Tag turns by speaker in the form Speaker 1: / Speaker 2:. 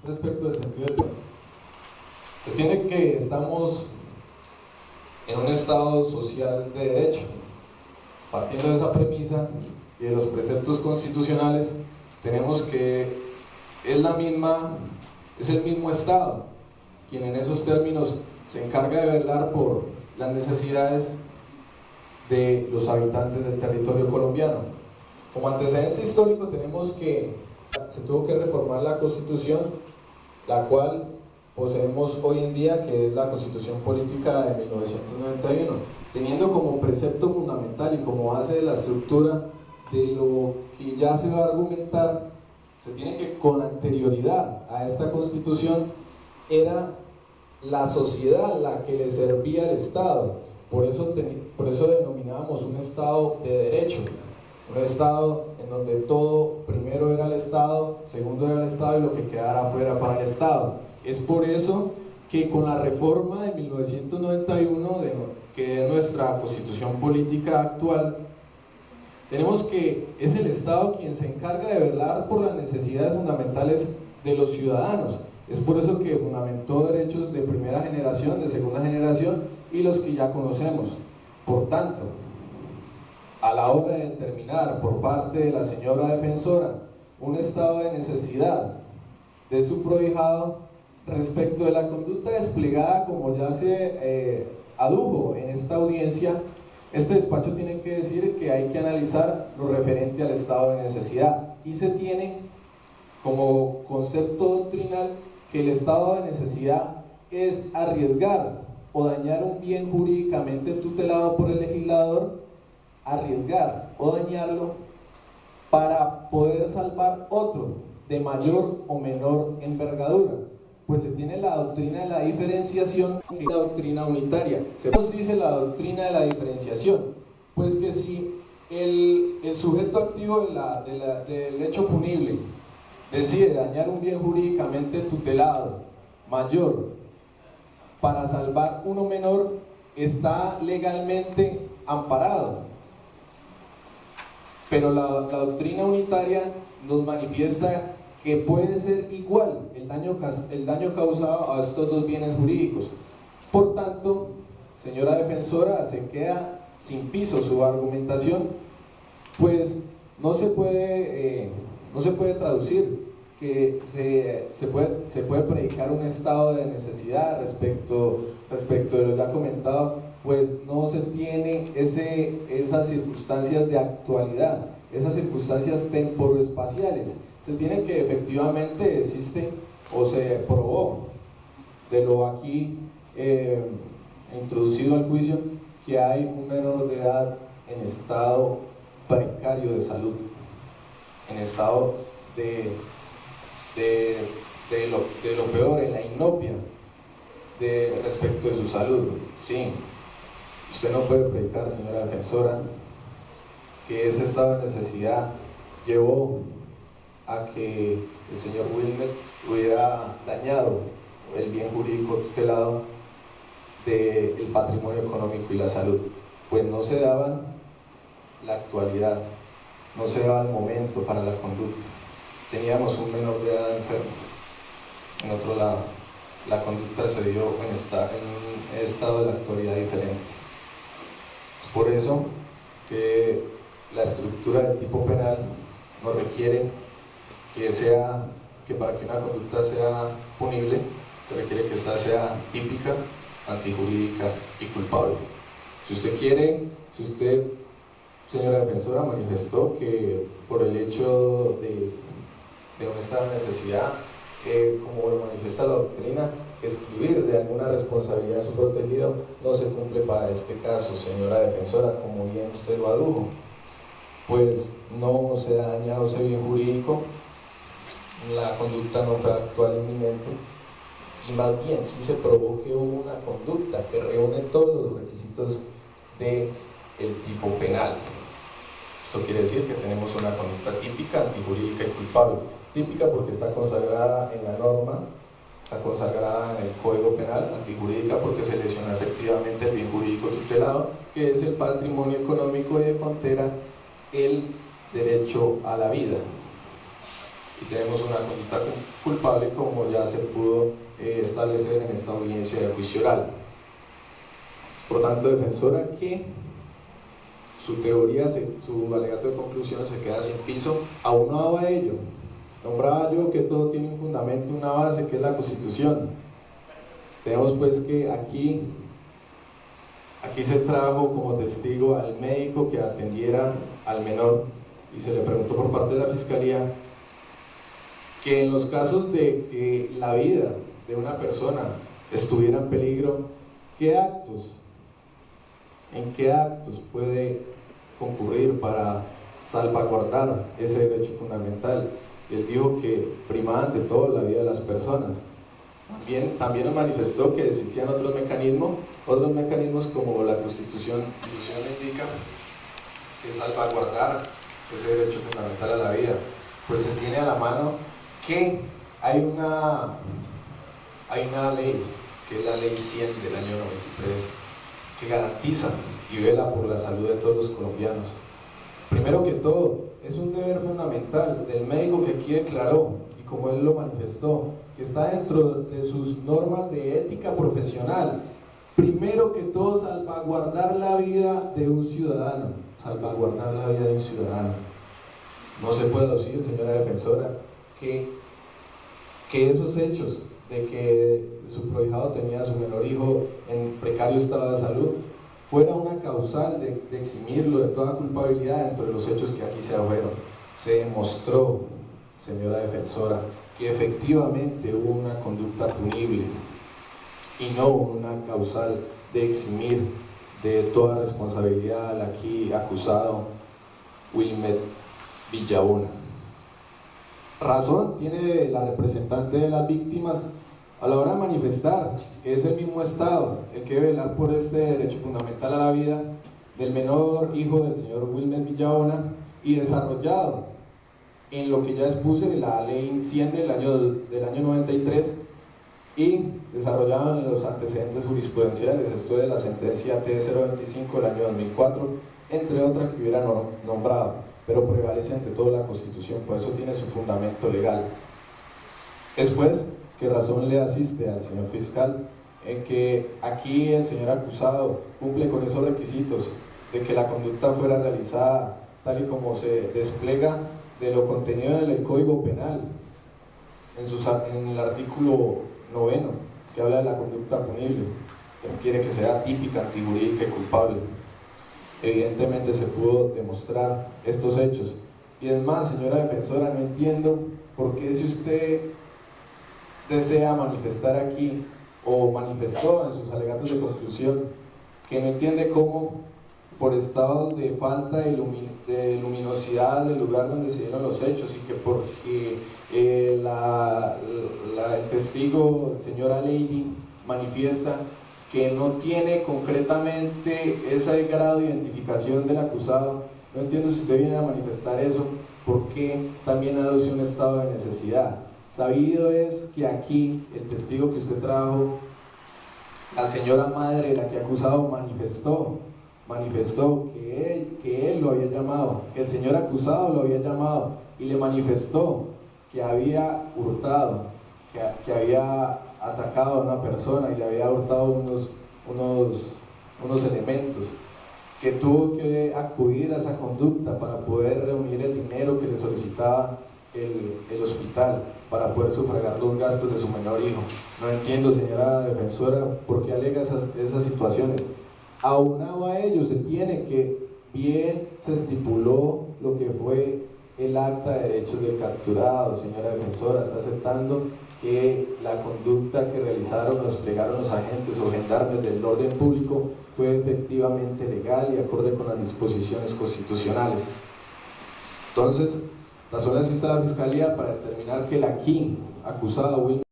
Speaker 1: respecto del sentido del voto. Se entiende que estamos en un Estado social de derecho. Partiendo de esa premisa y de los preceptos constitucionales, tenemos que es el mismo Estado quien en esos términos se encarga de velar por las necesidades de los habitantes del territorio colombiano. Como antecedente histórico tenemos que se tuvo que reformar la Constitución, la cual poseemos hoy en día, que es la Constitución Política de 1991, teniendo como precepto fundamental y como base de la estructura de lo que ya se va a argumentar. Se tiene que, con anterioridad a esta Constitución, era la sociedad la que le servía al Estado. Por eso denominábamos un Estado de derecho, un Estado en donde todo primero era el Estado, segundo era el Estado y lo que quedara fuera para el Estado. Es por eso que con la reforma de 1991, que es nuestra Constitución Política actual, tenemos que es el Estado quien se encarga de velar por las necesidades fundamentales de los ciudadanos. Es por eso que fundamentó derechos de primera generación, de segunda generación y los que ya conocemos. Por tanto, a la hora de determinar por parte de la señora defensora un estado de necesidad de su prohijado respecto de la conducta desplegada, como ya se adujo en esta audiencia, este despacho tiene que decir que hay que analizar lo referente al estado de necesidad y se tiene como concepto doctrinal que el estado de necesidad es arriesgar o dañar un bien jurídicamente tutelado por el legislador, arriesgar o dañarlo para poder salvar otro de mayor o menor envergadura. Pues se tiene la doctrina de la diferenciación y la doctrina unitaria. Se nos dice la doctrina de la diferenciación, pues que si el sujeto activo del hecho punible decide dañar un bien jurídicamente tutelado mayor para salvar uno menor, está legalmente amparado. Pero la doctrina unitaria nos manifiesta que puede ser igual el daño causado a estos dos bienes jurídicos. Por tanto, señora defensora, se queda sin piso su argumentación, pues no se puede traducir que se puede predicar un estado de necesidad respecto de lo ya comentado, pues no se tiene esas circunstancias de actualidad, esas circunstancias temporoespaciales. Se tiene que efectivamente existe o se probó de lo aquí introducido al juicio que hay un menor de edad en estado precario de salud, en estado de lo peor, en la inopia respecto de su salud. Sí, usted no puede predicar, señora defensora, que ese estado de necesidad llevó a que el señor Wilmer hubiera dañado el bien jurídico tutelado del patrimonio económico y la salud. Pues no se daban la actualidad, no se daba el momento para la conducta. Teníamos un menor de edad enfermo. En otro lado, la conducta se dio en un estado de la actualidad diferente. Es por eso que la estructura del tipo penal nos requiere que para que una conducta sea punible, se requiere que ésta sea típica, antijurídica y culpable. Si usted, señora defensora, manifestó que por el hecho de un estado de necesidad, como lo manifiesta la doctrina, excluir de alguna responsabilidad a su protegido, no se cumple para este caso, señora defensora, como bien usted lo adujo. Pues no se ha dañado ese bien jurídico, la conducta no fue actual inminente, y más bien sí se probó que hubo una conducta que reúne todos los requisitos del tipo penal. Esto quiere decir que tenemos una conducta típica, antijurídica y culpable. Típica porque está consagrada en la norma, está consagrada en el Código Penal, antijurídica porque se lesiona efectivamente el bien jurídico tutelado, que es el patrimonio económico y de frontera, el derecho a la vida. y tenemos una conducta culpable, como ya se pudo establecer en esta audiencia de juicio oral. Por tanto, defensora, que su teoría, su alegato de conclusión se queda sin piso. Aunado a ello, nombraba yo que todo tiene un fundamento, una base, que es la Constitución. Tenemos pues que aquí se trajo como testigo al médico que atendiera al menor, y se le preguntó por parte de la Fiscalía que en los casos de que la vida de una persona estuviera en peligro, ¿en qué actos puede concurrir para salvaguardar ese derecho fundamental? Y él dijo que primaba ante todo la vida de las personas. También nos manifestó que existían otros mecanismos como la Constitución le indica, que es salvaguardar ese derecho fundamental a la vida. Pues se tiene a la mano que hay una ley, que es la Ley 100 del año 93, que garantiza y vela por la salud de todos los colombianos. Primero que todo, es un deber fundamental del médico que aquí declaró, y como él lo manifestó, que está dentro de sus normas de ética profesional, primero que todo salvaguardar la vida de un ciudadano, salvaguardar la vida de un ciudadano. No se puede decir, señora defensora, que esos hechos de que su prohijado tenía a su menor hijo en precario estado de salud fuera una causal de eximirlo de toda culpabilidad dentro de los hechos que aquí se adujeron. Se demostró, señora defensora, que efectivamente hubo una conducta punible y no una causal de eximir de toda responsabilidad al aquí acusado Wilmer Villabona. Razón tiene la representante de las víctimas a la hora de manifestar que es el mismo Estado el que debe velar por este derecho fundamental a la vida del menor hijo del señor Wilmer Villabona, y desarrollado en lo que ya expuse de la Ley 100 del año 93, y desarrollado en los antecedentes jurisprudenciales, esto de la sentencia T025 del año 2004, entre otras que hubiera nombrado, pero prevalece ante todo la Constitución, por eso tiene su fundamento legal. Después, ¿qué razón le asiste al señor fiscal en que aquí el señor acusado cumple con esos requisitos de que la conducta fuera realizada tal y como se despliega de lo contenido en el Código Penal, en el artículo 9, que habla de la conducta punible, que quiere que sea típica, antijurídica y culpable? Evidentemente se pudo demostrar estos hechos. Y es más, señora defensora, no entiendo por qué, si usted desea manifestar aquí, o manifestó en sus alegatos de conclusión, que no entiende cómo por estados de falta de luminosidad del lugar donde se dieron los hechos, y que porque el testigo, señora Lady, manifiesta que no tiene concretamente ese grado de identificación del acusado, no entiendo si usted viene a manifestar eso, porque también aduce un estado de necesidad. Sabido es que aquí el testigo que usted trajo, la señora madre de la que acusado, manifestó que él lo había llamado, que el señor acusado lo había llamado, y le manifestó que había hurtado, que había atacado a una persona y le había hurtado unos elementos, que tuvo que acudir a esa conducta para poder reunir el dinero que le solicitaba el hospital para poder sufragar los gastos de su menor hijo. No entiendo, señora defensora, por qué alega esas situaciones. Aunado a ello, se tiene que, bien se estipuló lo que fue el acta de derechos del capturado, señora defensora, está aceptando que la conducta que realizaron o desplegaron los agentes o gendarmes del orden público fue efectivamente legal y acorde con las disposiciones constitucionales. Entonces, razón asiste a la Fiscalía para determinar que el aquí acusado Wilmer